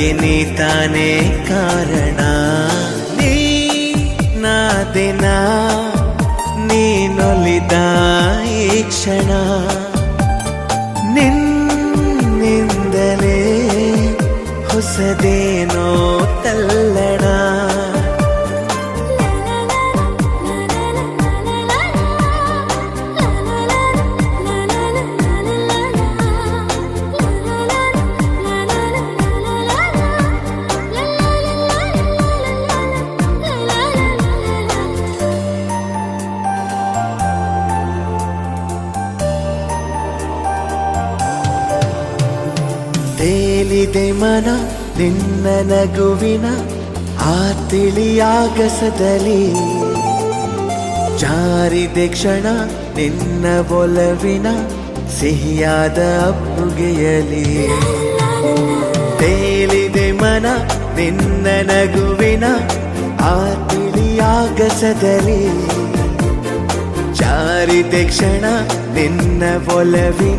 ಅದಕ್ಕೆ ನೀ ತಾನೇ ಕಾರಣ. ನೀ ನಾದಿನ ನೀನೊಲಿದ ಈ ಕ್ಷಣ ನಿನ್ನಿಂದಲೇ ಹೊಸದೇನೋ ತಲ್ಲಣ. ತೇಲಿದೆ ಮನ ನಿನ್ನ ನಗುವಿನ ಆ ತಿಳಿಯಾಗಸದಲ್ಲಿ, ಜಾರಿದೆ ಕ್ಷಣ ನಿನ್ನ ಒಲವಿನ ಸಿಹಿಯಾದ ಅಪ್ಪುಗೆಯಲಿ. ತೇಲಿದೆ ಮನ ನಿನ್ನ ನಗುವಿನ ಆ ತಿಳಿಯಾಗಸದಲ್ಲಿ, ಜಾರಿದೆ ಕ್ಷಣ ನಿನ್ನ ಒಲವಿನ